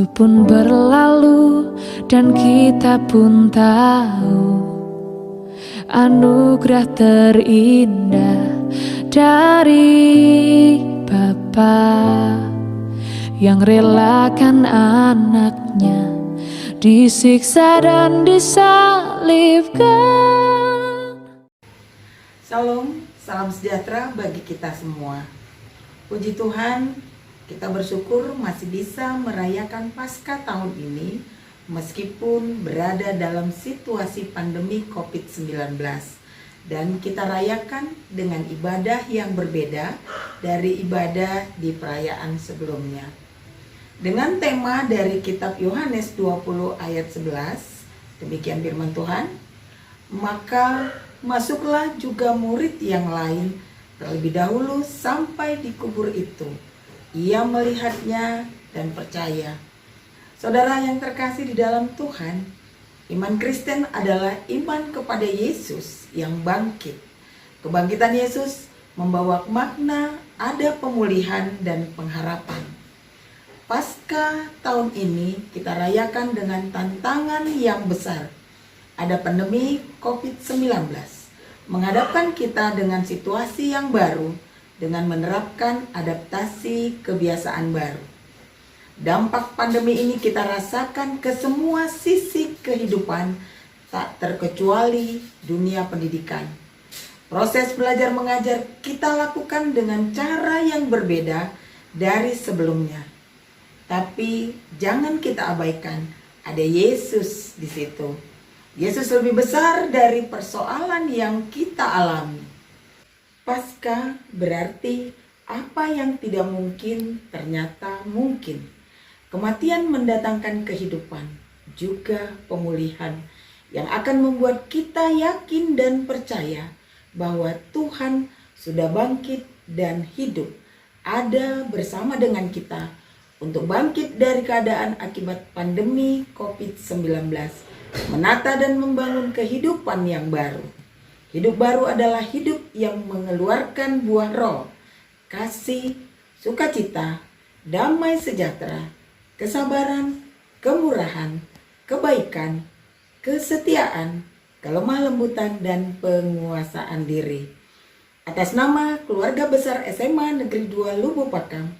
Waktu pun berlalu dan kita pun tahu anugerah terindah dari Bapa yang relakan anaknya disiksa dan disalibkan. Salam sejahtera bagi kita semua. Puji Tuhan, kita bersyukur masih bisa merayakan Paskah tahun ini meskipun berada dalam situasi pandemi COVID-19. Dan kita rayakan dengan ibadah yang berbeda dari ibadah di perayaan sebelumnya. Dengan tema dari kitab Yohanes 20 ayat 11, demikian firman Tuhan, maka masuklah juga murid yang lain terlebih dahulu sampai di kubur itu. Ia melihatnya dan percaya. Saudara yang terkasih di dalam Tuhan, iman Kristen adalah iman kepada Yesus yang bangkit. Kebangkitan Yesus membawa makna ada pemulihan dan pengharapan. Paskah tahun ini kita rayakan dengan tantangan yang besar. Ada pandemi COVID-19, menghadapkan kita dengan situasi yang baru dengan menerapkan adaptasi kebiasaan baru. Dampak pandemi ini kita rasakan ke semua sisi kehidupan, tak terkecuali dunia pendidikan. Proses belajar mengajar kita lakukan dengan cara yang berbeda dari sebelumnya. Tapi jangan kita abaikan, ada Yesus di situ. Yesus lebih besar dari persoalan yang kita alami. Paskah berarti apa yang tidak mungkin ternyata mungkin. Kematian mendatangkan kehidupan, juga pemulihan yang akan membuat kita yakin dan percaya bahwa Tuhan sudah bangkit dan hidup, ada bersama dengan kita untuk bangkit dari keadaan akibat pandemi COVID-19, menata dan membangun kehidupan yang baru. Hidup baru adalah hidup yang mengeluarkan buah roh, kasih, sukacita, damai sejahtera, kesabaran, kemurahan, kebaikan, kesetiaan, kelemah lembutan, dan penguasaan diri. Atas nama Keluarga Besar SMA Negeri 2 Lubuk Pakam,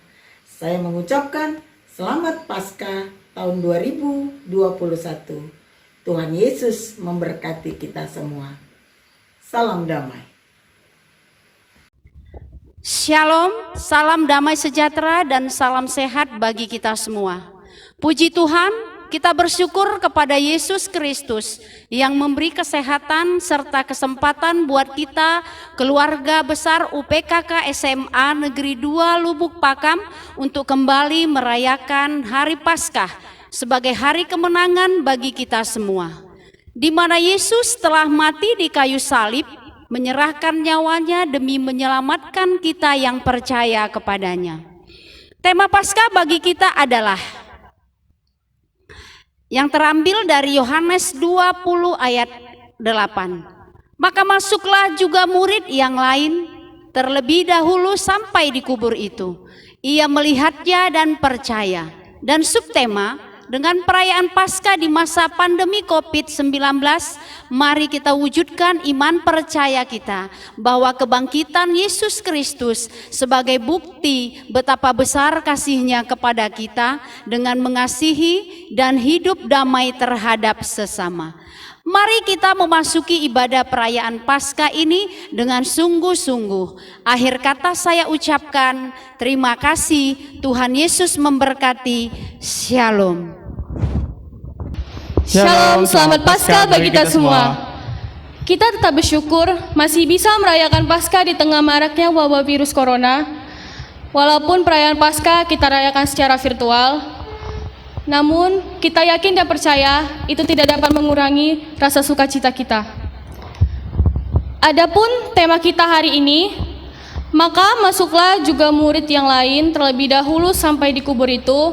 saya mengucapkan Selamat Paskah tahun 2021. Tuhan Yesus memberkati kita semua. Salam damai. Shalom, salam damai sejahtera dan salam sehat bagi kita semua. Puji Tuhan, kita bersyukur kepada Yesus Kristus yang memberi kesehatan serta kesempatan buat kita keluarga besar UPKK SMA Negeri 2 Lubuk Pakam untuk kembali merayakan Hari Paskah sebagai hari kemenangan bagi kita semua, di mana Yesus telah mati di kayu salib, menyerahkan nyawanya demi menyelamatkan kita yang percaya kepadanya. Tema Paskah bagi kita adalah yang terambil dari Yohanes 20 ayat 8. Maka masuklah juga murid yang lain terlebih dahulu sampai di kubur itu. Ia melihatnya dan percaya. Dan subtema, dengan perayaan Paskah di masa pandemi COVID-19, mari kita wujudkan iman percaya kita bahwa kebangkitan Yesus Kristus sebagai bukti betapa besar kasih-Nya kepada kita dengan mengasihi dan hidup damai terhadap sesama. Mari kita memasuki ibadah perayaan Paskah ini dengan sungguh-sungguh. Akhir kata saya ucapkan terima kasih. Tuhan Yesus memberkati. Shalom. Shalom, selamat Paskah bagi kita semua. Kita tetap bersyukur masih bisa merayakan Paskah di tengah maraknya wabah virus corona. Walaupun perayaan Paskah kita rayakan secara virtual, namun kita yakin dan percaya itu tidak dapat mengurangi rasa sukacita kita. Adapun tema kita hari ini, maka masuklah juga murid yang lain terlebih dahulu sampai di kubur itu.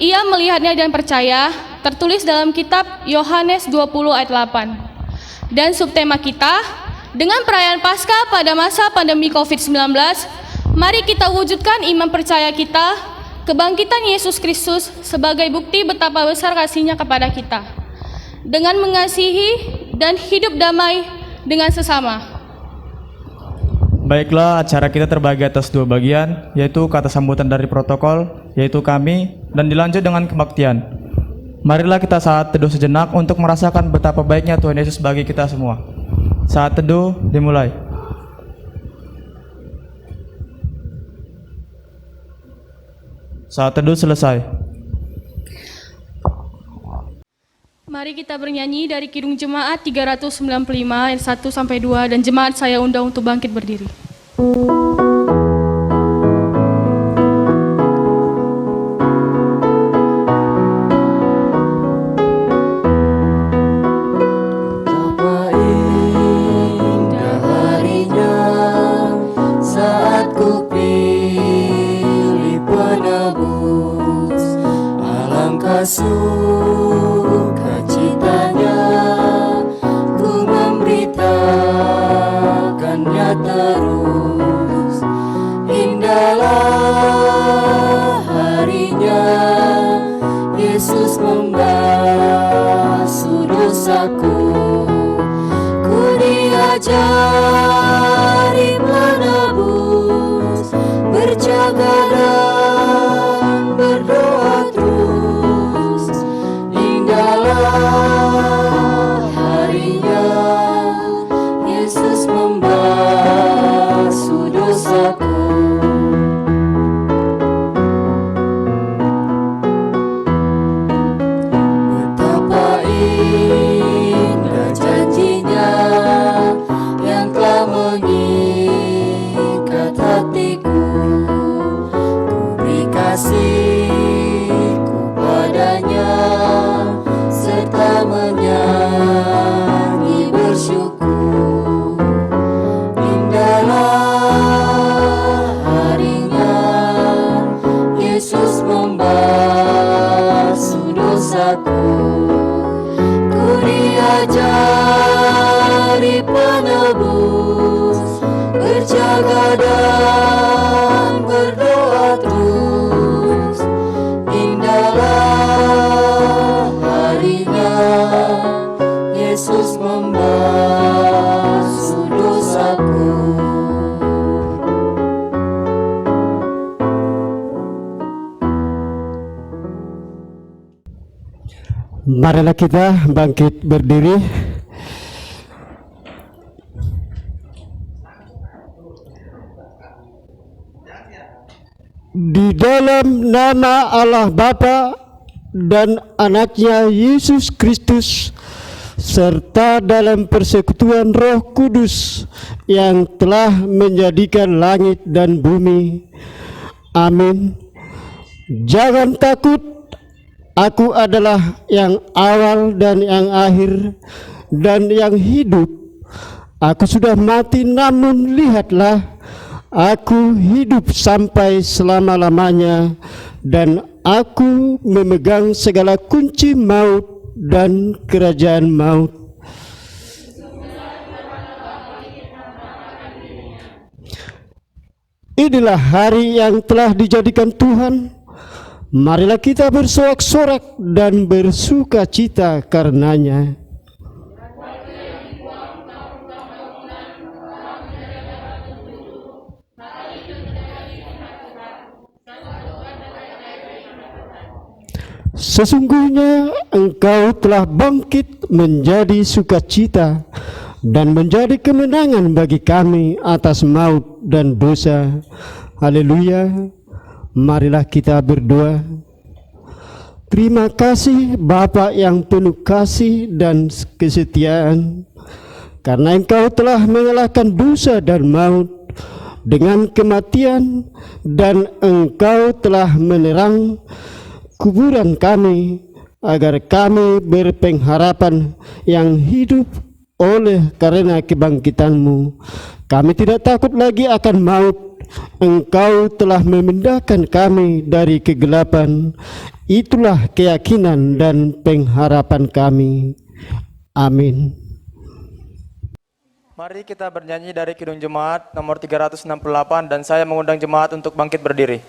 Ia melihatnya dan percaya, tertulis dalam kitab Yohanes 20 ayat 8. Dan subtema kita, dengan perayaan Paskah pada masa pandemi COVID-19, mari kita wujudkan iman percaya kita kebangkitan Yesus Kristus sebagai bukti betapa besar kasih-Nya kepada kita, dengan mengasihi dan hidup damai dengan sesama. Baiklah, acara kita terbagi atas dua bagian, yaitu kata sambutan dari protokol, yaitu kami, dan dilanjut dengan kebaktian. Marilah kita saat teduh sejenak untuk merasakan betapa baiknya Tuhan Yesus bagi kita semua. Saat teduh dimulai. Saat teduh selesai. Mari kita bernyanyi dari Kidung Jemaat 395 ayat 1-2 dan jemaat saya undang untuk bangkit berdiri. Betapa indah harinya saat ku pilih penebus, alangkah sukacitanya ku memberitakannya terus. Indahlah harinya Yesus membasuh dosaku, ku diajari menebus, berjaga dan berdoa terus. Indahlah harinya Yesus membasuh dosaku. Betapa indah janjinya yang telah mengikat hatiku, ku beri kasihku padanya serta menyanyi bersyukur. Indahlah harinya Yesus membasuh dosaku, ku diajari penebus, berjaga dan berdoa terus. Indahlah harinya Yesus membasuh dosaku. Marilah kita bangkit berdiri. Di dalam nama Allah Bapa dan Anaknya Yesus Kristus, serta dalam persekutuan Roh Kudus yang telah menjadikan langit dan bumi. Amin. Jangan takut, aku adalah yang awal dan yang akhir dan yang hidup. Aku sudah mati, namun lihatlah, aku hidup sampai selama-lamanya, dan aku memegang segala kunci maut dan kerajaan maut. Inilah hari yang telah dijadikan Tuhan. Marilah kita bersorak-sorak dan bersuka cita karenanya. Sesungguhnya Engkau telah bangkit menjadi sukacita dan menjadi kemenangan bagi kami atas maut dan dosa. Haleluya. Marilah kita berdoa. Terima kasih Bapa yang penuh kasih dan kesetiaan, karena Engkau telah mengalahkan dosa dan maut dengan kematian, dan Engkau telah menerang kuburan kami, agar kami berpengharapan yang hidup oleh karena kebangkitan-Mu. Kami tidak takut lagi akan maut. Engkau telah memindahkan kami dari kegelapan. Itulah keyakinan dan pengharapan kami. Amin. Mari kita bernyanyi dari Kidung Jemaat nomor 368, dan saya mengundang jemaat untuk bangkit berdiri.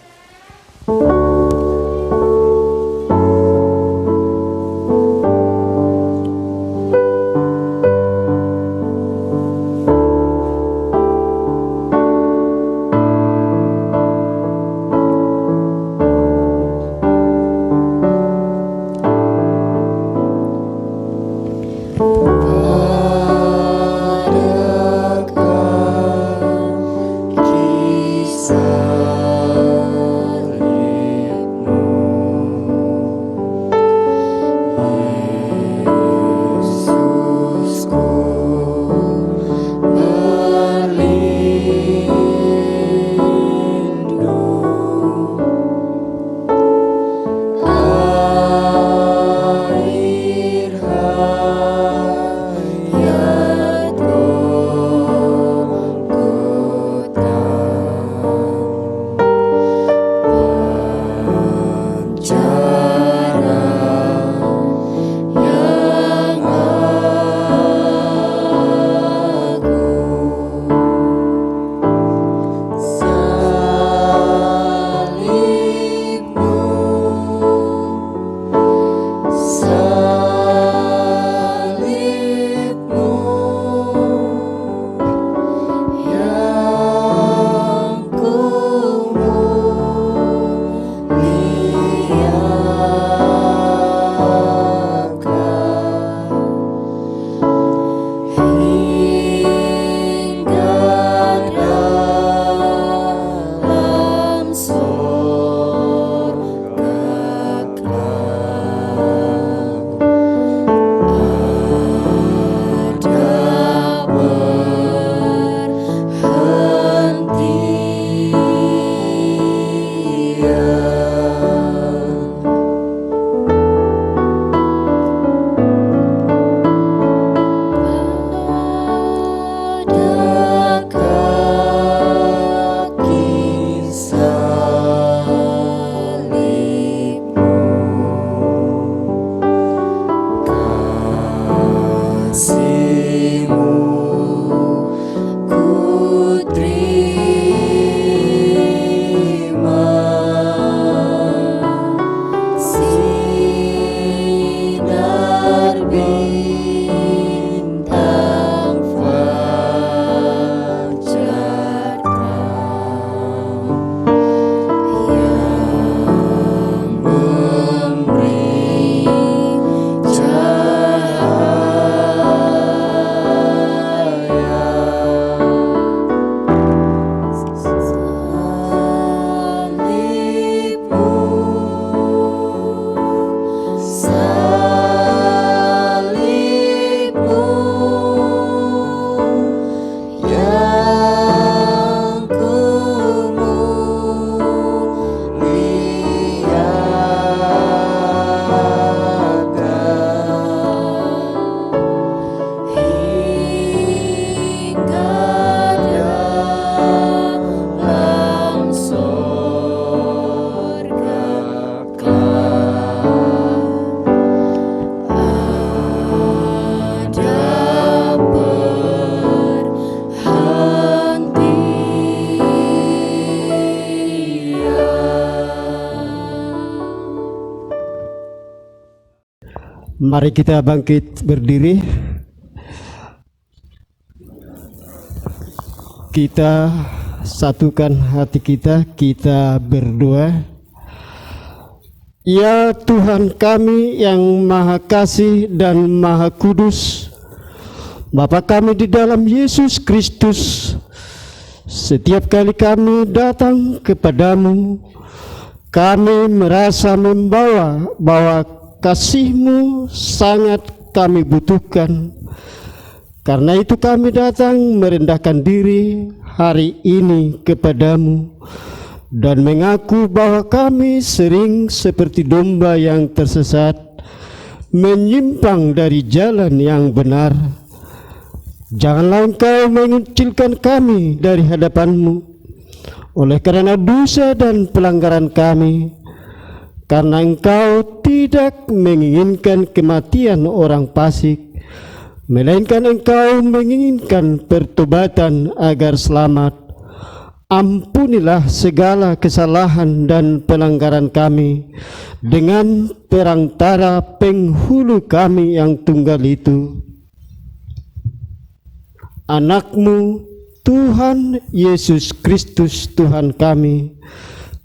Mari kita bangkit berdiri. Kita satukan hati kita, kita berdoa. Ya Tuhan kami yang Maha Kasih dan Maha Kudus, Bapa kami di dalam Yesus Kristus, setiap kali kami datang kepadamu, kami merasa membawa bahwa kasih-Mu sangat kami butuhkan. Karena itu kami datang merendahkan diri hari ini kepadamu dan mengaku bahwa kami sering seperti domba yang tersesat, menyimpang dari jalan yang benar. Janganlah Engkau mengucilkan kami dari hadapan-Mu oleh karena dosa dan pelanggaran kami, karena Engkau tidak menginginkan kematian orang fasik, melainkan Engkau menginginkan pertobatan agar selamat. Ampunilah segala kesalahan dan pelanggaran kami dengan perantara penghulu kami yang tunggal itu, Anak-Mu Tuhan Yesus Kristus Tuhan kami.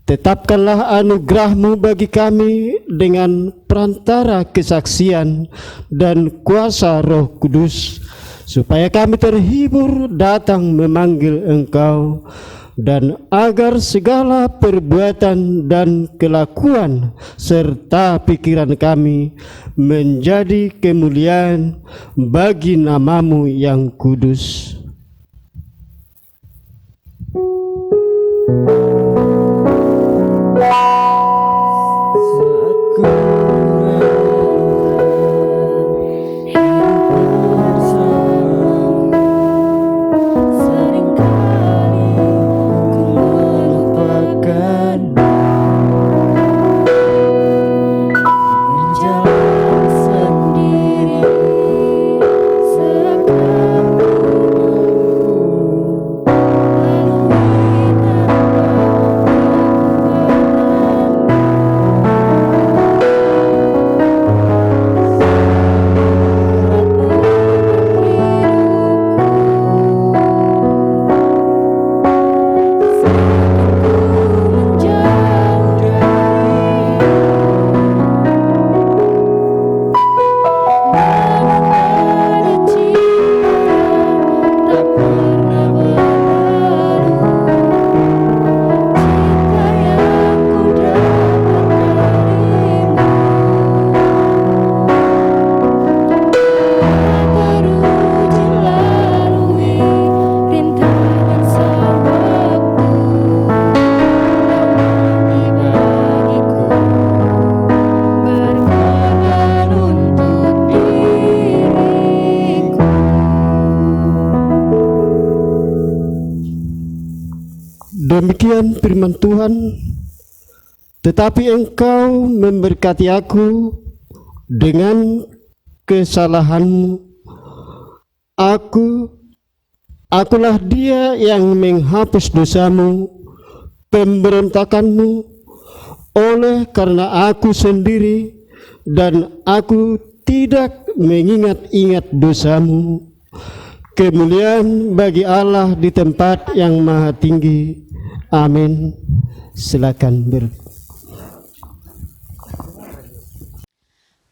Tetapkanlah anugerah-Mu bagi kami dengan perantara kesaksian dan kuasa Roh Kudus, supaya kami terhibur datang memanggil Engkau, dan agar segala perbuatan dan kelakuan serta pikiran kami menjadi kemuliaan bagi nama-Mu yang kudus. Demikian firman Tuhan. Tetapi Engkau memberkati aku dengan kesalahanmu. Akulah dia yang menghapus dosamu, pemberontakanmu, oleh karena aku sendiri, dan aku tidak mengingat-ingat dosamu. Kemuliaan bagi Allah di tempat yang maha tinggi. Amin. Silakan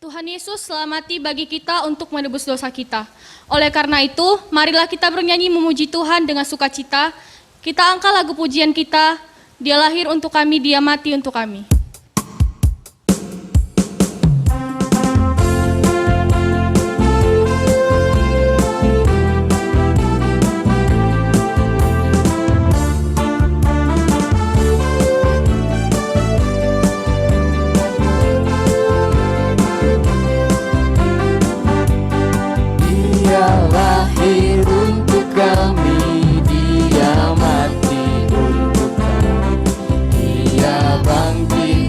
Tuhan Yesus selamati bagi kita untuk menebus dosa kita. Oleh karena itu, marilah kita bernyanyi memuji Tuhan dengan sukacita. Kita angkat lagu pujian kita, Dia lahir untuk kami, Dia mati untuk kami. Dia mati untuk kami, Dia bangkit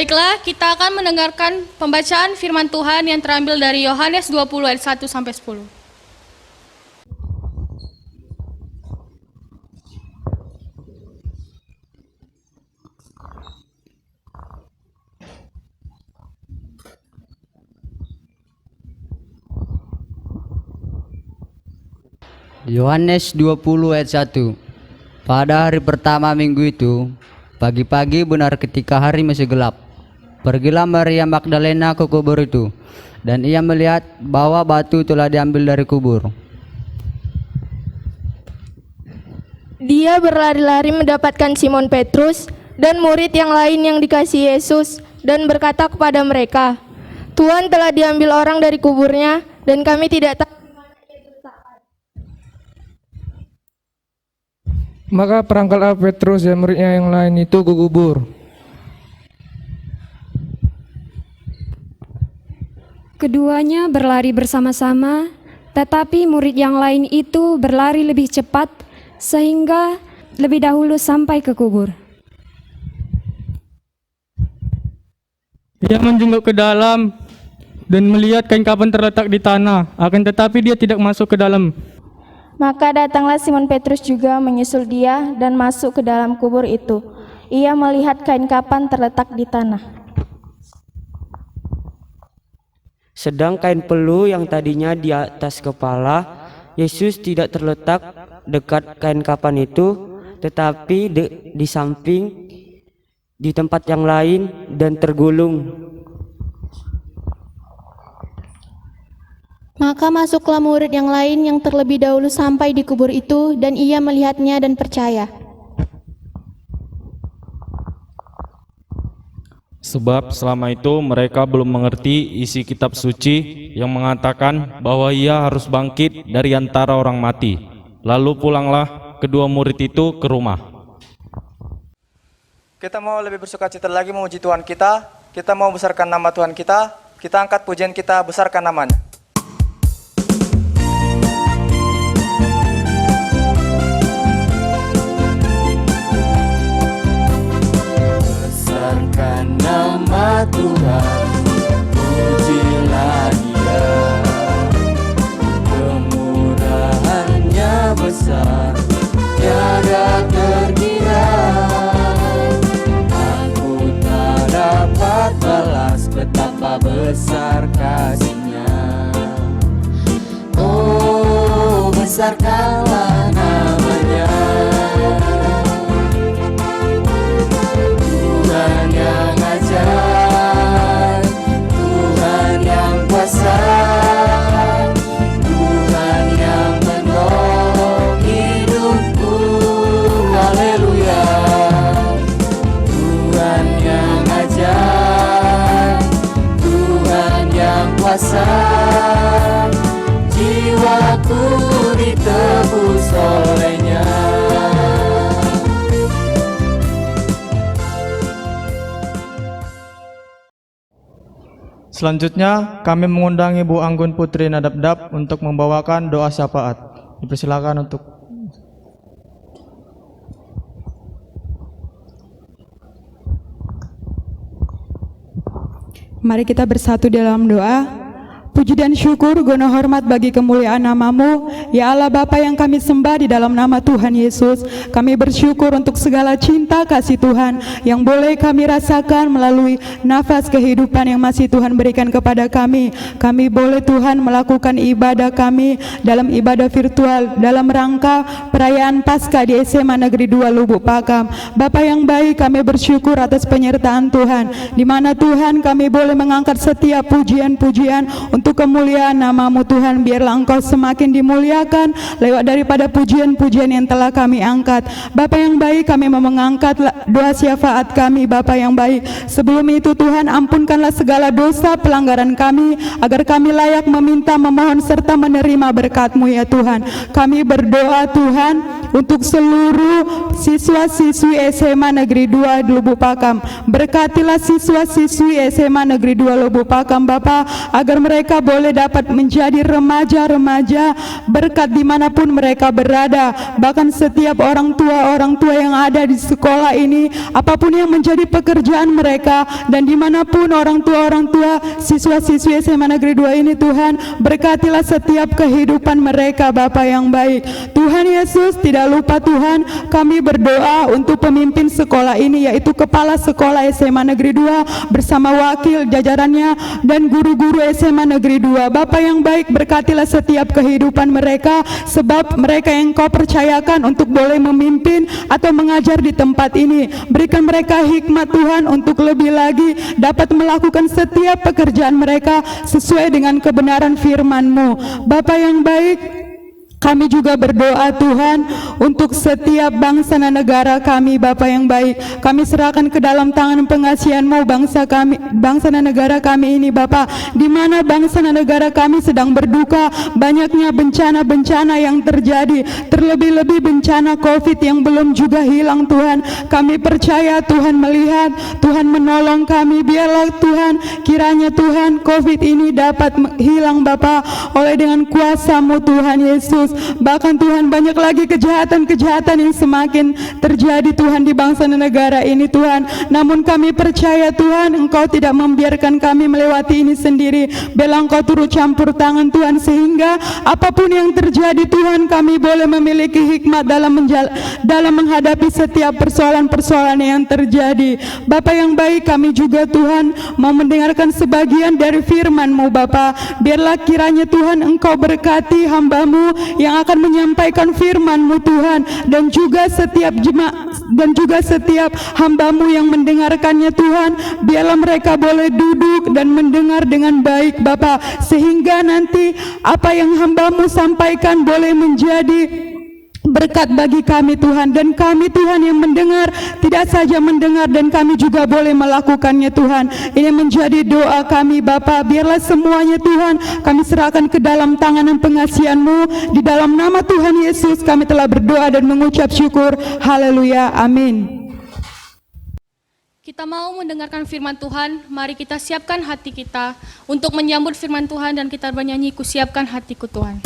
Baiklah, kita akan mendengarkan pembacaan firman Tuhan yang terambil dari Yohanes 20 ayat 1 sampai 10. Yohanes 20 ayat 1. Pada hari pertama minggu itu, pagi-pagi benar ketika hari masih gelap, pergilah Maria Magdalena ke kubur itu, dan ia melihat bahwa batu telah diambil dari kubur. Dia berlari-lari mendapatkan Simon Petrus dan murid yang lain yang dikasihi Yesus dan berkata kepada mereka, "Tuhan telah diambil orang dari kuburnya dan kami tidak tahu." Maka berangkatlah Petrus dan muridnya yang lain itu ke kubur. Keduanya berlari bersama-sama, tetapi murid yang lain itu berlari lebih cepat sehingga lebih dahulu sampai ke kubur. Ia menjenguk ke dalam dan melihat kain kapan terletak di tanah, akan tetapi dia tidak masuk ke dalam. Maka datanglah Simon Petrus juga menyusul dia dan masuk ke dalam kubur itu. Ia melihat kain kapan terletak di tanah. Sedang kain pelu yang tadinya di atas kepala Yesus tidak terletak dekat kain kapan itu, tetapi di samping, di tempat yang lain dan tergulung. Maka masuklah murid yang lain yang terlebih dahulu sampai di kubur itu, dan ia melihatnya dan percaya. Sebab selama itu mereka belum mengerti isi kitab suci yang mengatakan bahwa ia harus bangkit dari antara orang mati. Lalu pulanglah kedua murid itu ke rumah. Kita mau lebih bersukacita lagi memuji Tuhan kita mau besarkan nama Tuhan kita angkat pujian kita, besarkan namanya. Besarkan nama Tuhan, pujilah Dia, kemurahannya besar, tiada terkira. Aku tak dapat balas betapa besar kasih-Nya. Oh, besarkanlah namanya. Tuhan yang ajaib, Tuhan yang kuasa, Tuhan yang menolong hidupku. Haleluya. Tuhan yang ajaib, Tuhan yang kuasa, jiwaku ditebus oleh-Nya. Selanjutnya kami mengundang Ibu Anggun Putri Nadabdab untuk membawakan doa syafaat. Dipersilakan untuk Mari kita bersatu dalam doa. Puji dan syukur, guna hormat bagi kemuliaan nama-Mu, ya Allah Bapa yang kami sembah di dalam nama Tuhan Yesus. Kami bersyukur untuk segala cinta kasih Tuhan yang boleh kami rasakan melalui nafas kehidupan yang masih Tuhan berikan kepada kami. Kami boleh Tuhan melakukan ibadah kami dalam ibadah virtual dalam rangka perayaan Paskah di SMA Negeri 2 Lubuk Pakam. Bapa yang baik, kami bersyukur atas penyertaan Tuhan, di mana Tuhan kami boleh mengangkat setiap pujian-pujian untuk kemuliaan nama-Mu Tuhan. Biarlah Engkau semakin dimuliakan lewat daripada pujian-pujian yang telah kami angkat. Bapa yang baik, kami mau mengangkat doa syafaat kami. Bapa yang baik, sebelum itu Tuhan, ampunkanlah segala dosa pelanggaran kami, agar kami layak meminta, memohon serta menerima berkat-Mu ya Tuhan. Kami berdoa Tuhan untuk seluruh siswa-siswi SMA Negeri 2 Lubuk Pakam. Berkatilah siswa-siswi SMA Negeri 2 Lubuk Pakam Bapa, agar mereka mereka boleh dapat menjadi remaja-remaja berkat dimanapun mereka berada. Bahkan setiap orang tua yang ada di sekolah ini, apapun yang menjadi pekerjaan mereka, dan dimanapun orang tua siswa-siswi SMA Negeri 2 ini, Tuhan, berkatilah setiap kehidupan mereka, Bapa yang baik. Tuhan Yesus, tidak lupa Tuhan, kami berdoa untuk pemimpin sekolah ini, yaitu Kepala Sekolah SMA Negeri 2 bersama wakil jajarannya dan guru-guru SMA Negeri 2. Bapa yang baik, berkatilah setiap kehidupan mereka, sebab mereka yang Kau percayakan untuk boleh memimpin atau mengajar di tempat ini. Berikan mereka hikmat Tuhan untuk lebih lagi dapat melakukan setiap pekerjaan mereka sesuai dengan kebenaran firman-Mu. Bapa yang baik, kami juga berdoa Tuhan untuk setiap bangsa dan negara kami, Bapa yang baik. Kami serahkan ke dalam tangan pengasihan-Mu bangsa dan negara kami ini, Bapa. Di mana bangsa dan negara kami sedang berduka, banyaknya bencana-bencana yang terjadi, terlebih-lebih bencana COVID yang belum juga hilang Tuhan. Kami percaya Tuhan melihat, Tuhan menolong kami. Biarlah Tuhan, kiranya Tuhan COVID ini dapat hilang Bapa, oleh dengan kuasa-Mu Tuhan Yesus. Bahkan Tuhan, banyak lagi kejahatan-kejahatan yang semakin terjadi Tuhan di bangsa dan negara ini Tuhan. Namun kami percaya Tuhan, Engkau tidak membiarkan kami melewati ini sendiri. Biarlah Engkau turut campur tangan Tuhan, sehingga apapun yang terjadi Tuhan, kami boleh memiliki hikmat dalam menghadapi setiap persoalan-persoalan yang terjadi. Bapa yang baik, kami juga Tuhan mau mendengarkan sebagian dari firman-Mu Bapa. Biarlah kiranya Tuhan Engkau berkati hamba-Mu yang akan menyampaikan firman-Mu Tuhan, dan juga setiap setiap hamba-Mu yang mendengarkannya Tuhan. Biarlah mereka boleh duduk dan mendengar dengan baik Bapa, sehingga nanti apa yang hamba-Mu sampaikan boleh menjadi berkat bagi kami Tuhan, dan kami Tuhan yang mendengar tidak saja mendengar, dan kami juga boleh melakukannya Tuhan. Ini menjadi doa kami Bapa. Biarlah semuanya Tuhan kami serahkan ke dalam tangan dan pengasihan-Mu. Di dalam nama Tuhan Yesus kami telah berdoa dan mengucap syukur. Haleluya, amin. Kita mau mendengarkan firman Tuhan, mari kita siapkan hati kita untuk menyambut firman Tuhan, dan kita bernyanyi, Ku Siapkan Hatiku Tuhan.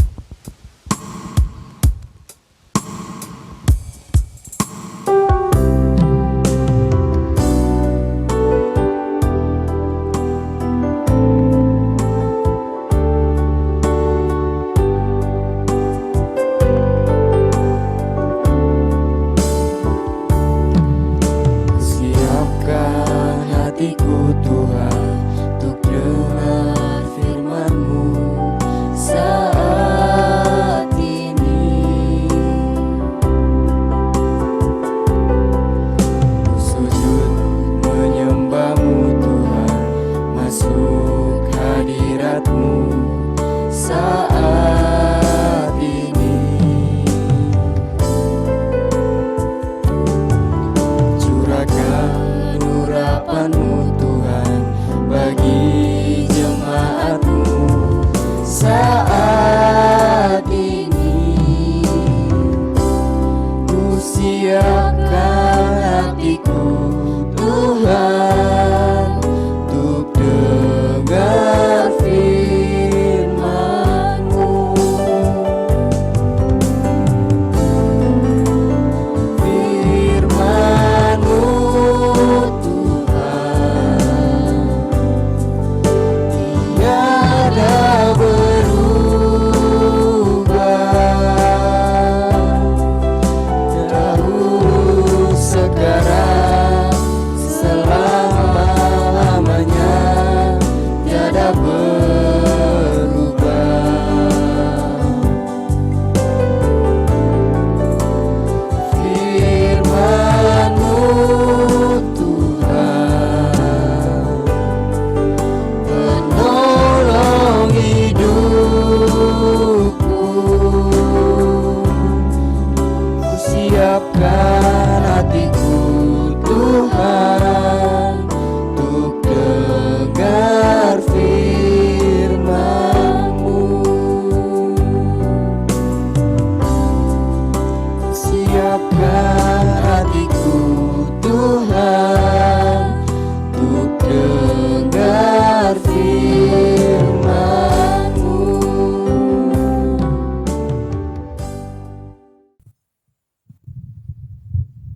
Tiada berubah.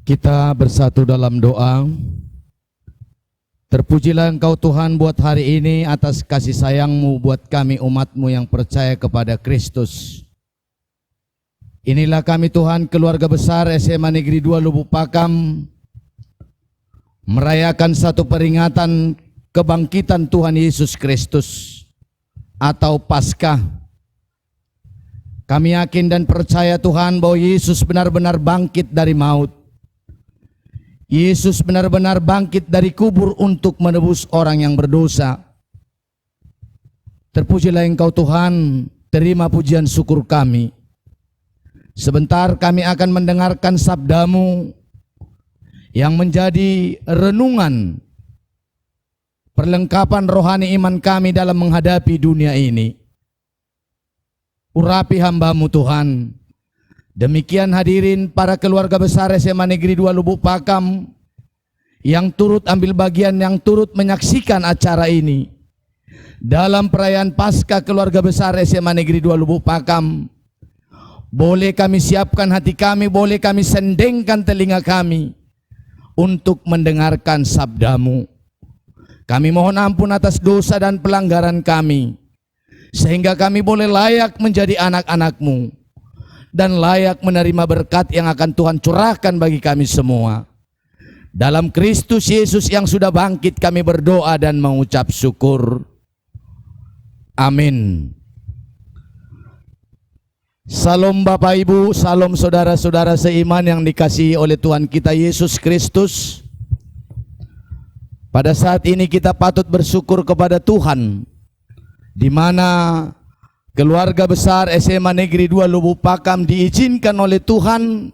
Kita bersatu dalam doa. Terpujilah Engkau Tuhan buat hari ini atas kasih sayang-Mu buat kami umat-Mu yang percaya kepada Kristus. Inilah kami Tuhan, keluarga besar SMA Negeri 2 Lubuk Pakam, merayakan satu peringatan kebangkitan Tuhan Yesus Kristus atau Paskah. Kami yakin dan percaya Tuhan bahwa Yesus benar-benar bangkit dari maut. Yesus benar-benar bangkit dari kubur untuk menebus orang yang berdosa. Terpujilah Engkau Tuhan, terima pujian syukur kami. Sebentar kami akan mendengarkan sabda-Mu yang menjadi renungan perlengkapan rohani iman kami dalam menghadapi dunia ini. Urapi hamba-Mu Tuhan. Demikian hadirin para keluarga besar SMA Negeri 2 Lubuk Pakam yang turut ambil bagian, yang turut menyaksikan acara ini. Dalam perayaan Paskah keluarga besar SMA Negeri 2 Lubuk Pakam, boleh kami siapkan hati kami, boleh kami sendengkan telinga kami untuk mendengarkan sabda-Mu. Kami mohon ampun atas dosa dan pelanggaran kami, sehingga kami boleh layak menjadi anak-anak-Mu dan layak menerima berkat yang akan Tuhan curahkan bagi kami semua. Dalam Kristus Yesus yang sudah bangkit kami berdoa dan mengucap syukur. Amin. Salam Bapak Ibu, salam saudara-saudara seiman yang dikasihi oleh Tuhan kita Yesus Kristus. Pada saat ini kita patut bersyukur kepada Tuhan, di mana keluarga besar SMA Negeri 2 Lubuk Pakam diizinkan oleh Tuhan,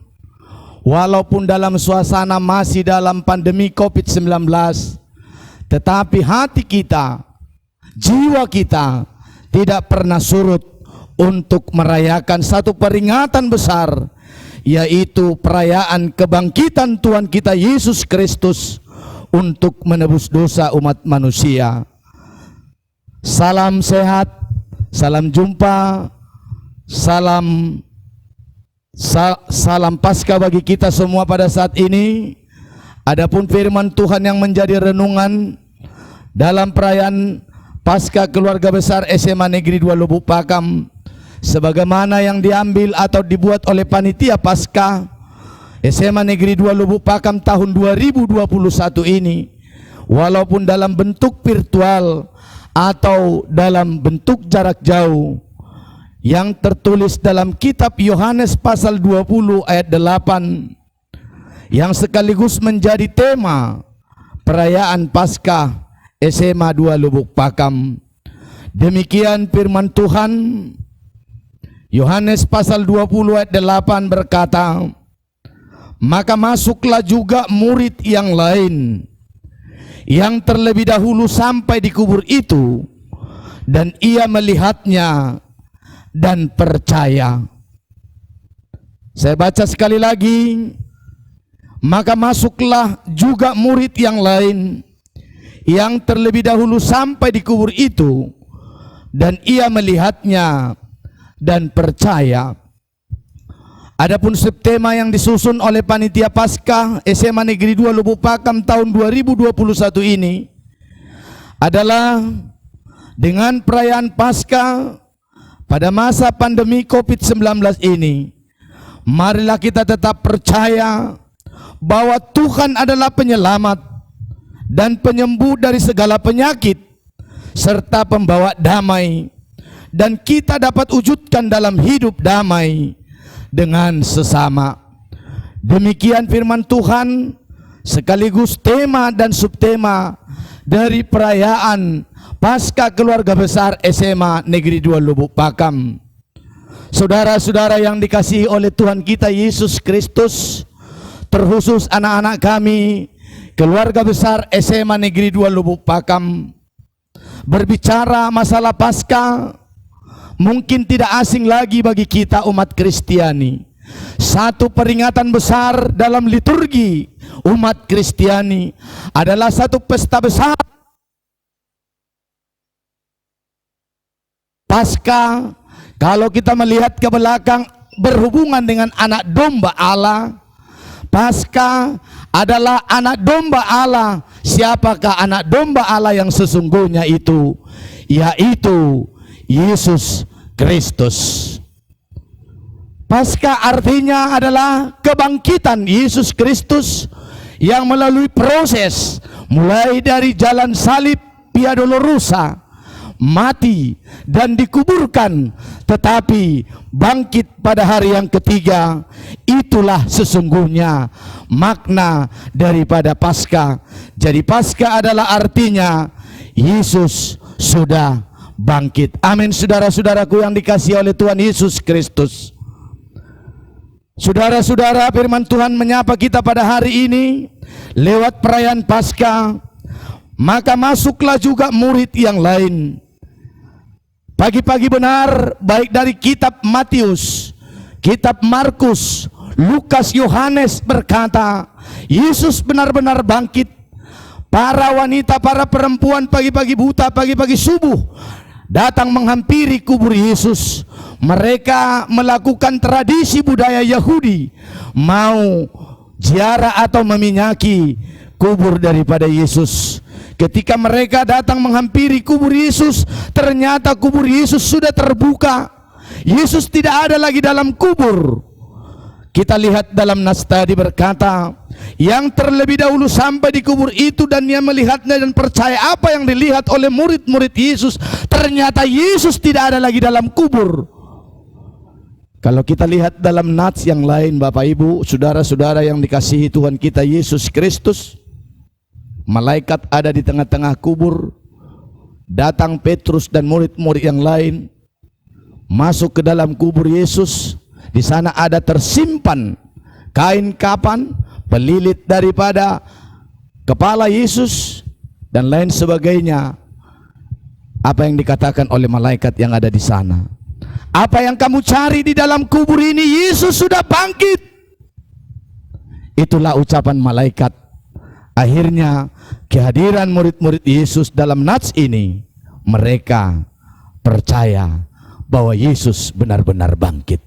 walaupun dalam suasana masih dalam pandemi COVID-19, tetapi hati kita, jiwa kita tidak pernah surut untuk merayakan satu peringatan besar, yaitu perayaan kebangkitan Tuhan kita Yesus Kristus untuk menebus dosa umat manusia. Salam sehat, salam jumpa, salam Paskah bagi kita semua pada saat ini. Adapun firman Tuhan yang menjadi renungan dalam perayaan Paskah keluarga besar SMA Negeri 2 Lubuk Pakam, sebagaimana yang diambil atau dibuat oleh panitia Paskah SMA Negeri 2 Lubuk Pakam tahun 2021 ini, walaupun dalam bentuk virtual atau dalam bentuk jarak jauh, yang tertulis dalam kitab Yohanes pasal 20 ayat 8 yang sekaligus menjadi tema perayaan Paskah SMA 2 Lubuk Pakam. Demikian firman Tuhan. Yohanes pasal 20 ayat 8 berkata, maka masuklah juga murid yang lain yang terlebih dahulu sampai di kubur itu, dan ia melihatnya dan percaya. Saya baca sekali lagi. Maka masuklah juga murid yang lain yang terlebih dahulu sampai di kubur itu, dan ia melihatnya dan percaya. Adapun subtema yang disusun oleh panitia Paskah SMA Negeri 2 Lubuk Pakam tahun 2021 ini adalah dengan perayaan Paskah pada masa pandemi COVID-19 ini, marilah kita tetap percaya bahwa Tuhan adalah penyelamat dan penyembuh dari segala penyakit serta pembawa damai, dan kita dapat wujudkan dalam hidup damai dengan sesama. Demikian firman Tuhan sekaligus tema dan subtema dari perayaan Paskah keluarga besar SMA Negeri 2 Lubuk Pakam. Saudara-saudara yang dikasihi oleh Tuhan kita Yesus Kristus, terkhusus anak-anak kami keluarga besar SMA Negeri 2 Lubuk Pakam, berbicara masalah Paskah mungkin tidak asing lagi bagi kita umat Kristiani. Satu peringatan besar dalam liturgi umat Kristiani adalah satu pesta besar Paskah. Kalau kita melihat ke belakang berhubungan dengan anak domba Allah, Paskah adalah anak domba Allah. Siapakah anak domba Allah yang sesungguhnya itu? Yaitu Yesus Kristus. Paskah artinya adalah kebangkitan Yesus Kristus yang melalui proses mulai dari jalan salib, Via Dolorosa, mati dan dikuburkan, tetapi bangkit pada hari yang ketiga. Itulah sesungguhnya makna daripada Paskah. Jadi Paskah adalah artinya Yesus sudah bangkit. Amin, saudara-saudaraku yang dikasihi oleh Tuhan Yesus Kristus. Saudara-saudara, firman Tuhan menyapa kita pada hari ini lewat perayaan Paskah. Maka masuklah juga murid yang lain. Pagi-pagi benar, baik dari kitab Matius, kitab Markus, Lukas, Yohanes berkata, Yesus benar-benar bangkit. Para wanita, para perempuan pagi-pagi buta, pagi-pagi subuh datang menghampiri kubur Yesus. Mereka melakukan tradisi budaya Yahudi, mau ziarah atau meminyaki kubur daripada Yesus. Ketika mereka datang menghampiri kubur Yesus, ternyata kubur Yesus sudah terbuka. Yesus tidak ada lagi dalam kubur. Kita lihat dalam nas tadi berkata, yang terlebih dahulu sampai di kubur itu dan ia melihatnya dan percaya apa yang dilihat oleh murid-murid Yesus. Ternyata Yesus tidak ada lagi dalam kubur. Kalau kita lihat dalam nats yang lain, Bapak Ibu, saudara-saudara yang dikasihi Tuhan kita Yesus Kristus, malaikat ada di tengah-tengah kubur. Datang Petrus dan murid-murid yang lain masuk ke dalam kubur Yesus. Di sana ada tersimpan kain kapan, pelilit daripada kepala Yesus dan lain sebagainya. Apa yang dikatakan oleh malaikat yang ada di sana? Apa yang kamu cari di dalam kubur ini? Yesus sudah bangkit. Itulah ucapan malaikat. Akhirnya kehadiran murid-murid Yesus dalam nats ini, mereka percaya bahwa Yesus benar-benar bangkit.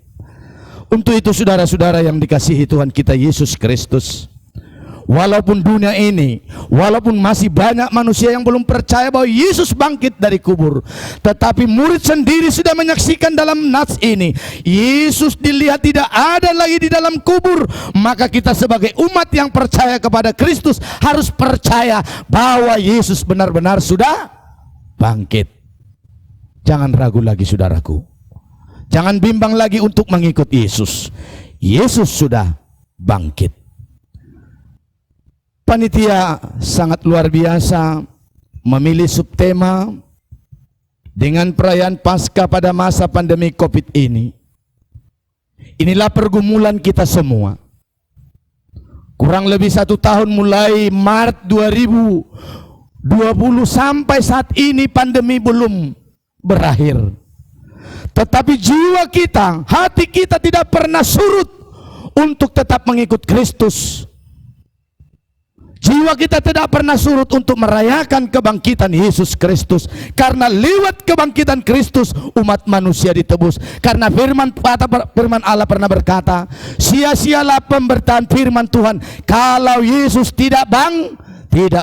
Untuk itu saudara-saudara yang dikasihi Tuhan kita Yesus Kristus, walaupun dunia ini, walaupun masih banyak manusia yang belum percaya bahwa Yesus bangkit dari kubur, tetapi murid sendiri sudah menyaksikan dalam nats ini, Yesus dilihat tidak ada lagi di dalam kubur. Maka kita sebagai umat yang percaya kepada Kristus harus percaya bahwa Yesus benar-benar sudah bangkit. Jangan ragu lagi saudaraku. Jangan bimbang lagi untuk mengikut Yesus. Yesus sudah bangkit. Panitia sangat luar biasa memilih subtema dengan perayaan Paskah pada masa pandemi Covid ini. Inilah pergumulan kita semua. Kurang lebih 1 tahun mulai Maret 2020 sampai saat ini pandemi belum berakhir. Tetapi jiwa kita, hati kita tidak pernah surut untuk tetap mengikut Kristus. Jiwa kita tidak pernah surut untuk merayakan kebangkitan Yesus Kristus. Karena lewat kebangkitan Kristus umat manusia ditebus. Karena firman Allah pernah berkata, sia-sialah pemberitaan firman Tuhan kalau Yesus tidak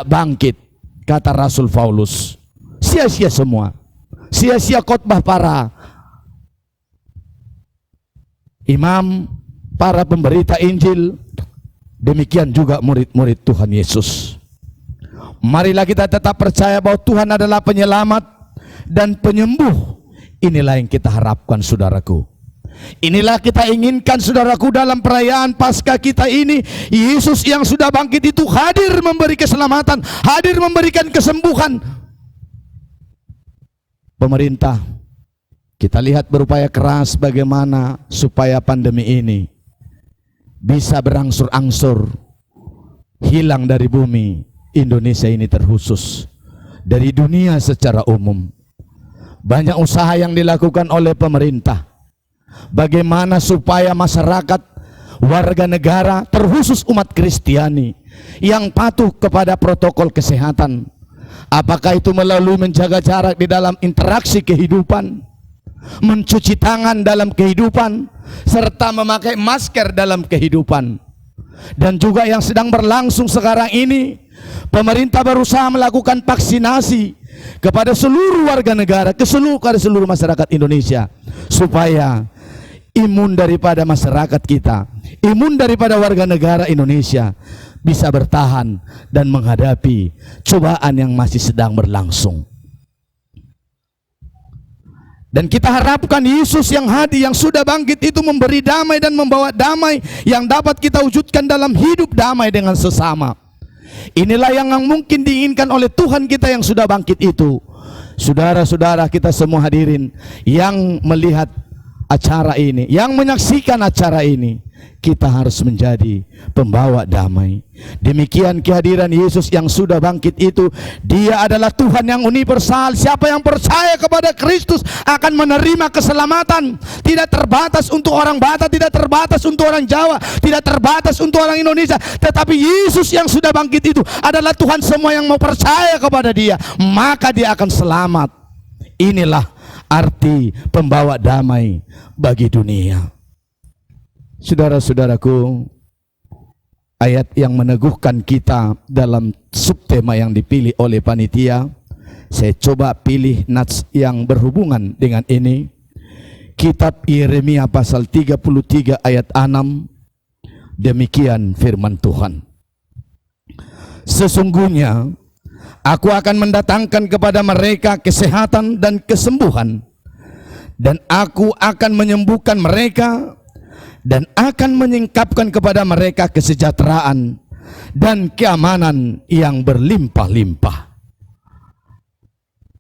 bangkit. Kata Rasul Paulus, sia-sia semua. Sia-sia khotbah para imam, para pemberita Injil, demikian juga murid-murid Tuhan Yesus. Marilah kita tetap percaya bahwa Tuhan adalah penyelamat dan penyembuh. Inilah yang kita harapkan saudaraku. Inilah kita inginkan saudaraku dalam perayaan Paskah kita ini. Yesus yang sudah bangkit itu hadir memberi keselamatan, hadir memberikan kesembuhan. Pemerintah, kita lihat berupaya keras bagaimana supaya pandemi ini bisa berangsur-angsur hilang dari bumi Indonesia ini terkhusus, dari dunia secara umum. Banyak usaha yang dilakukan oleh pemerintah. Bagaimana supaya masyarakat, warga negara, terkhusus umat Kristiani yang patuh kepada protokol kesehatan. Apakah itu melalui menjaga jarak di dalam interaksi kehidupan, mencuci tangan dalam kehidupan, serta memakai masker dalam kehidupan. Dan juga yang sedang berlangsung sekarang ini, pemerintah berusaha melakukan vaksinasi kepada seluruh warga negara, kepada seluruh masyarakat Indonesia, supaya imun daripada masyarakat kita, imun daripada warga negara Indonesia bisa bertahan dan menghadapi cobaan yang masih sedang berlangsung. Dan kita harapkan Yesus yang hadir, yang sudah bangkit itu memberi damai dan membawa damai yang dapat kita wujudkan dalam hidup damai dengan sesama. Inilah yang mungkin diinginkan oleh Tuhan kita yang sudah bangkit itu. Saudara-saudara kita semua hadirin yang melihat acara ini, yang menyaksikan acara ini, kita harus menjadi pembawa damai. Demikian kehadiran Yesus yang sudah bangkit itu. Dia adalah Tuhan yang universal. Siapa yang percaya kepada Kristus akan menerima keselamatan. Tidak terbatas untuk orang Batak, tidak terbatas untuk orang Jawa, tidak terbatas untuk orang Indonesia. Tetapi Yesus yang sudah bangkit itu adalah Tuhan semua yang mau percaya kepada Dia, maka dia akan selamat. Inilah arti pembawa damai bagi dunia. Saudara-saudaraku, ayat yang meneguhkan kita dalam subtema yang dipilih oleh panitia, saya coba pilih nats yang berhubungan dengan ini. Kitab Yeremia pasal 33 ayat 6. Demikian firman Tuhan. Sesungguhnya aku akan mendatangkan kepada mereka kesehatan dan kesembuhan, dan aku akan menyembuhkan mereka, dan akan menyingkapkan kepada mereka kesejahteraan dan keamanan yang berlimpah-limpah.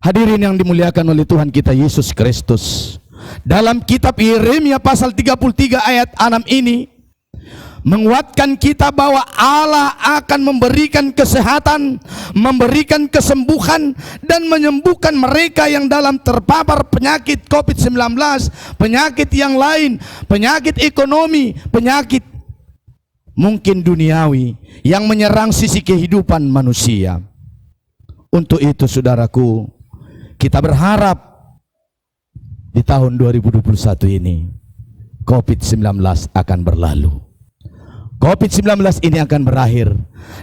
Hadirin yang dimuliakan oleh Tuhan kita Yesus Kristus, dalam kitab Yeremia pasal 33 ayat 6 ini menguatkan kita bahwa Allah akan memberikan kesehatan, memberikan kesembuhan, dan menyembuhkan mereka yang dalam terpapar penyakit COVID-19, penyakit yang lain, penyakit ekonomi, penyakit mungkin duniawi yang menyerang sisi kehidupan manusia. Untuk itu saudaraku, kita berharap di tahun 2021 ini COVID-19 akan berlalu. COVID-19 ini akan berakhir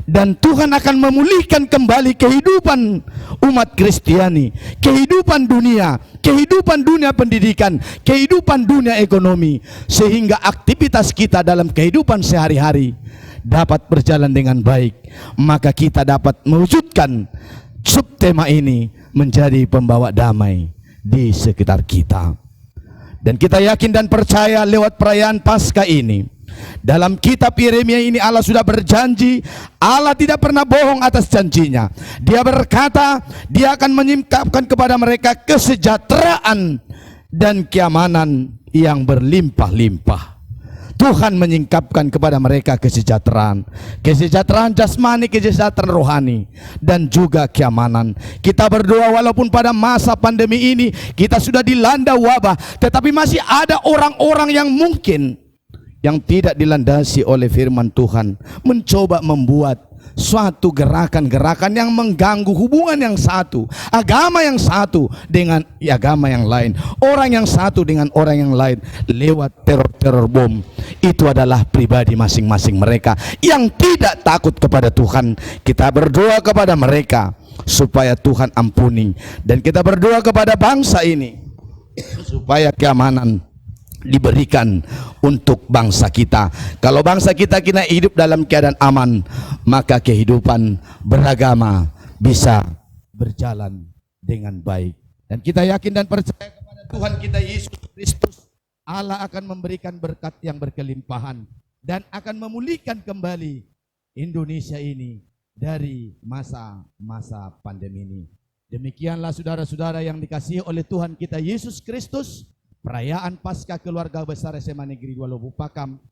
dan Tuhan akan memulihkan kembali kehidupan umat Kristiani, kehidupan dunia pendidikan, kehidupan dunia ekonomi, sehingga aktivitas kita dalam kehidupan sehari-hari dapat berjalan dengan baik. Maka kita dapat mewujudkan subtema ini menjadi pembawa damai di sekitar kita. Dan kita yakin dan percaya lewat perayaan Paskah ini, dalam kitab Yeremia ini Allah sudah berjanji, Allah tidak pernah bohong atas janjinya. Dia berkata, Dia akan menyingkapkan kepada mereka kesejahteraan dan keamanan yang berlimpah-limpah. Tuhan menyingkapkan kepada mereka kesejahteraan jasmani, kesejahteraan rohani, dan juga keamanan. Kita berdoa walaupun pada masa pandemi ini kita sudah dilanda wabah, tetapi masih ada orang-orang yang mungkin yang tidak dilandasi oleh firman Tuhan, mencoba membuat suatu gerakan-gerakan yang mengganggu hubungan yang satu, agama yang satu dengan agama yang lain, orang yang satu dengan orang yang lain, lewat teror-teror bom. Itu adalah pribadi masing-masing mereka yang tidak takut kepada Tuhan. Kita berdoa kepada mereka supaya Tuhan ampuni, dan kita berdoa kepada bangsa ini supaya keamanan diberikan untuk bangsa kita. Kalau bangsa kita hidup dalam keadaan aman, maka kehidupan beragama bisa berjalan dengan baik. Dan kita yakin dan percaya kepada Tuhan kita Yesus Kristus, Allah akan memberikan berkat yang berkelimpahan dan akan memulihkan kembali Indonesia ini dari masa-masa pandemi ini. Demikianlah saudara-saudara yang dikasihi oleh Tuhan kita Yesus Kristus, perayaan Paskah Keluarga Besar SMA Negeri 2 Lubuk Pakam.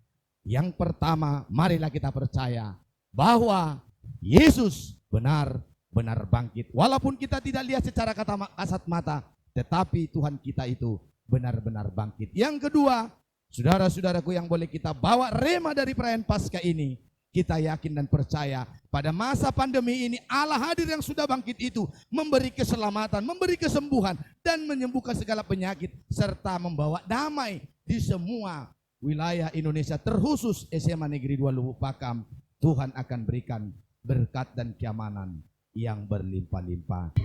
Yang pertama, marilah kita percaya bahwa Yesus benar-benar bangkit. Walaupun kita tidak lihat secara kasat mata, tetapi Tuhan kita itu benar-benar bangkit. Yang kedua, saudara-saudaraku yang boleh kita bawa rema dari perayaan Paskah ini, kita yakin dan percaya pada masa pandemi ini Allah hadir yang sudah bangkit itu memberi keselamatan, memberi kesembuhan, dan menyembuhkan segala penyakit serta membawa damai di semua wilayah Indonesia, terkhusus SMA Negeri 2 Lubuk Pakam, Tuhan akan berikan berkat dan keamanan yang berlimpah-limpah.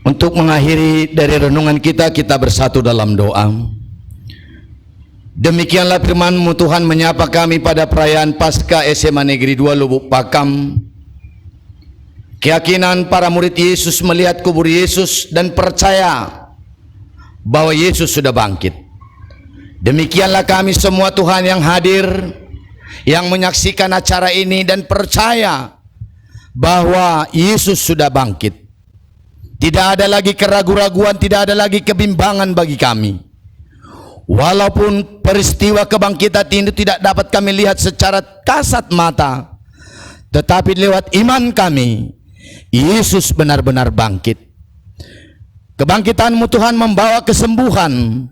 Untuk mengakhiri dari renungan kita bersatu dalam doa. Demikianlah firman-Mu Tuhan menyapa kami pada perayaan Paskah SMA Negeri 2 Lubuk Pakam. Keyakinan para murid Yesus melihat kubur Yesus dan percaya bahwa Yesus sudah bangkit. Demikianlah kami semua Tuhan yang hadir, yang menyaksikan acara ini dan percaya bahwa Yesus sudah bangkit. Tidak ada lagi keraguan-raguan, tidak ada lagi kebimbangan bagi kami. Walaupun peristiwa kebangkitan itu tidak dapat kami lihat secara kasat mata, tetapi lewat iman kami, Yesus benar-benar bangkit. Kebangkitan-Mu Tuhan membawa kesembuhan.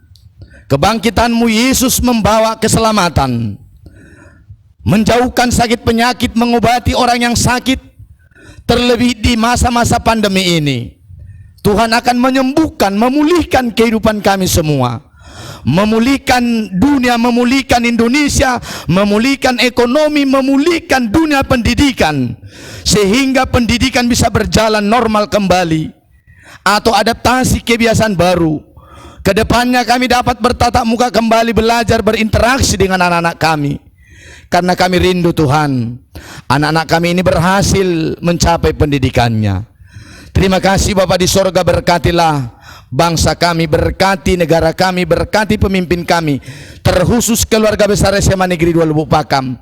Kebangkitan-Mu Yesus membawa keselamatan. Menjauhkan sakit penyakit, mengobati orang yang sakit. Terlebih di masa-masa pandemi ini, Tuhan akan menyembuhkan, memulihkan kehidupan kami semua. Memulihkan dunia, memulihkan Indonesia, memulihkan ekonomi, memulihkan dunia pendidikan, sehingga pendidikan bisa berjalan normal kembali atau adaptasi kebiasaan baru. Kedepannya kami dapat bertatap muka kembali, belajar, berinteraksi dengan anak-anak kami, karena kami rindu Tuhan anak-anak kami ini berhasil mencapai pendidikannya. Terima kasih Bapa di sorga, berkatilah bangsa kami, berkati negara kami, berkati pemimpin kami, terkhusus keluarga besar SMA Negeri 2 Lubuk Pakam.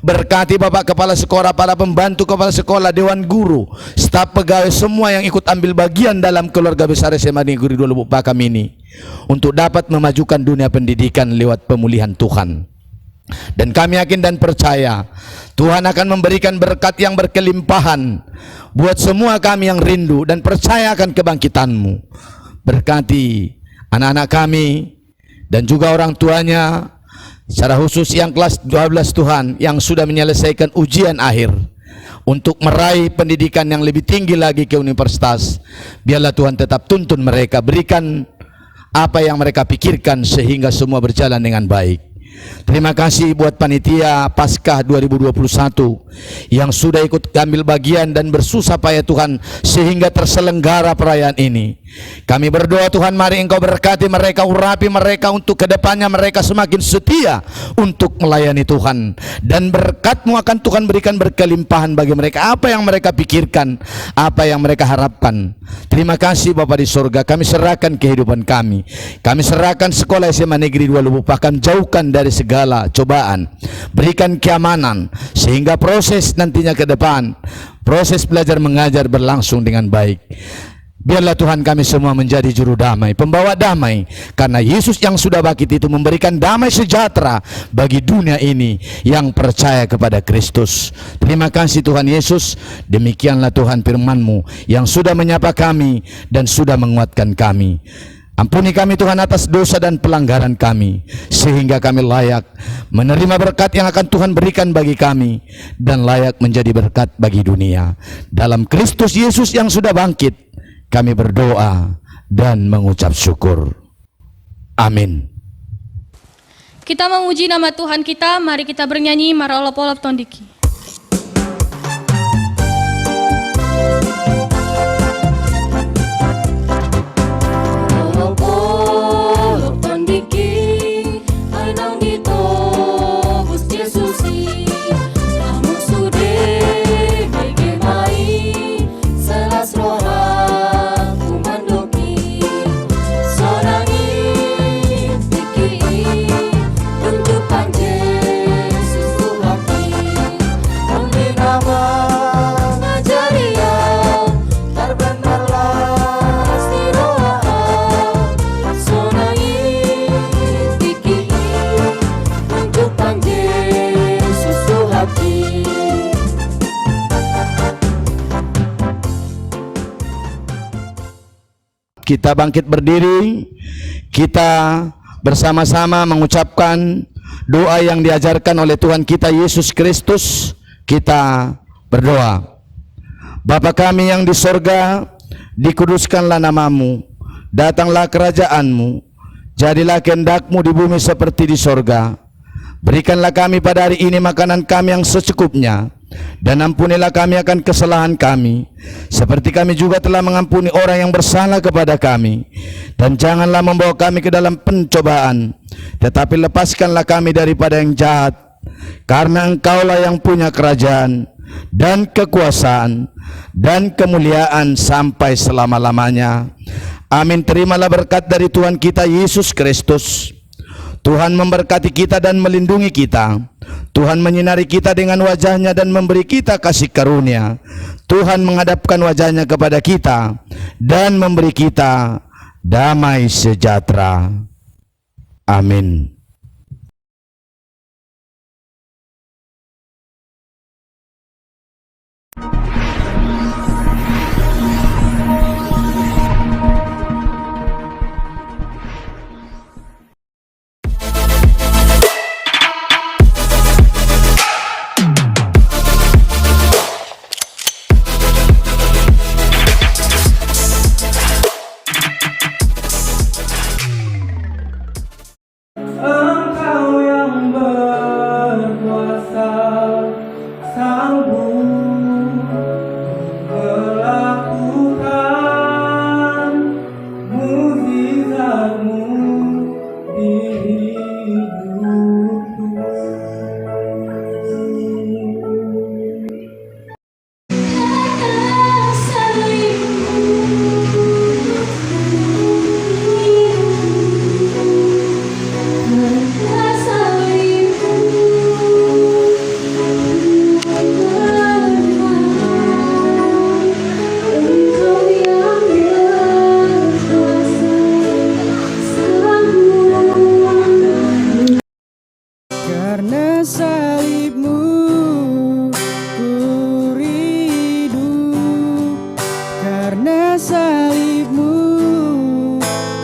Berkati Bapak Kepala Sekolah, para pembantu Kepala Sekolah, Dewan Guru, staf pegawai semua yang ikut ambil bagian dalam keluarga besar SMA Negeri 2 Lubuk Pakam ini, untuk dapat memajukan dunia pendidikan lewat pemulihan Tuhan. Dan kami yakin dan percaya Tuhan akan memberikan berkat yang berkelimpahan buat semua kami yang rindu dan percaya akan kebangkitan-Mu. Berkati anak-anak kami dan juga orang tuanya, secara khusus yang kelas 12 Tuhan, yang sudah menyelesaikan ujian akhir untuk meraih pendidikan yang lebih tinggi lagi ke universitas. Biarlah Tuhan tetap tuntun mereka, berikan apa yang mereka pikirkan sehingga semua berjalan dengan baik. Terima kasih buat panitia Paskah 2021 yang sudah ikut ambil bagian dan bersusah payah Tuhan sehingga terselenggara perayaan ini. Kami berdoa Tuhan, mari Engkau berkati mereka, urapi mereka untuk kedepannya mereka semakin setia untuk melayani Tuhan, dan berkat-Mu akan Tuhan berikan berkelimpahan bagi mereka, apa yang mereka pikirkan, apa yang mereka harapkan. Terima kasih Bapa di surga, kami serahkan kehidupan kami serahkan sekolah SMA Negeri 2 Lubuk Pakam, jauhkan dari segala cobaan, berikan keamanan sehingga proses nantinya ke depan, proses belajar mengajar berlangsung dengan baik. Biarlah Tuhan kami semua menjadi juru damai, pembawa damai, karena Yesus yang sudah bangkit itu memberikan damai sejahtera bagi dunia ini yang percaya kepada Kristus. Terima kasih Tuhan Yesus. Demikianlah Tuhan firman-Mu yang sudah menyapa kami dan sudah menguatkan kami. Ampuni kami Tuhan atas dosa dan pelanggaran kami, sehingga kami layak menerima berkat yang akan Tuhan berikan bagi kami, dan layak menjadi berkat bagi dunia. Dalam Kristus Yesus yang sudah bangkit, kami berdoa dan mengucap syukur. Amin. Kita memuji nama Tuhan kita, mari kita bernyanyi Marolop-olop Tondiki. Marolop-olop Tondiki, ainang ditobus Yesusi, namun sudah bagaimai selas roha Kita bangkit berdiri, kita bersama-sama mengucapkan doa yang diajarkan oleh Tuhan kita Yesus Kristus. Kita berdoa. Bapa kami yang di sorga, dikuduskanlah nama-Mu, datanglah kerajaan-Mu, jadilah kehendak-Mu di bumi seperti di sorga. Berikanlah kami pada hari ini makanan kami yang secukupnya, dan ampunilah kami akan kesalahan kami, seperti kami juga telah mengampuni orang yang bersalah kepada kami. Dan janganlah membawa kami ke dalam pencobaan, tetapi lepaskanlah kami daripada yang jahat. Karena Engkaulah yang punya kerajaan, dan kekuasaan, dan kemuliaan sampai selama-lamanya. Amin. Terimalah berkat dari Tuhan kita Yesus Kristus. Tuhan memberkati kita dan melindungi kita. Tuhan menyinari kita dengan wajahnya dan memberi kita kasih karunia. Tuhan menghadapkan wajahnya kepada kita dan memberi kita damai sejahtera. Amin. Engkau yang berkuasa, sanggup melakukan mukjizat-Mu di hidupku. Karena salib-Mu ku rindu, karena salib-Mu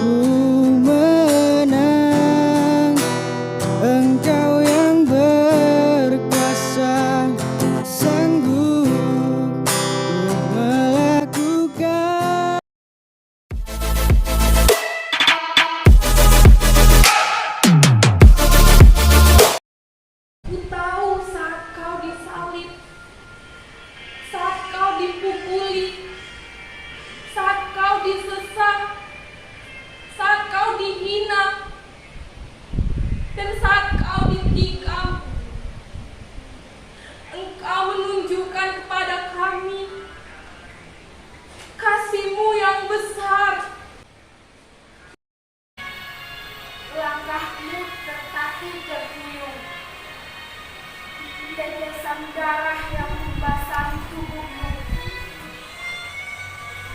ku menang. Engkau yang berkuasa, sanggup untuk melakukan. Ku tahu saat Kau disalib, saat Kau dipukuli, saat Kau disesat, saat Kau dihina, dan saat Kau ditikam. Engkau menunjukkan kepada kami kasih-Mu yang besar. Langkah-Mu tertatih terhuyung, tetesan darah yang membasahi tubuh-Mu.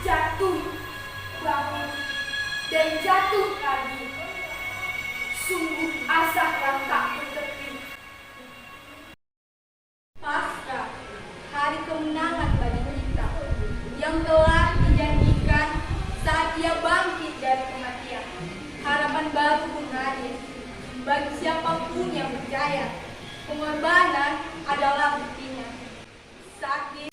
Jatuh, bangun, dan jatuh lagi. Sungguh azab yang tak bertepi. Paskah, hari kemenangan bagi kita, yang telah dijanjikan saat Ia bangkit dari kematian. Harapan baru pun hadir bagi siapapun yang percaya. Pengorbanan adalah buktinya. Sakit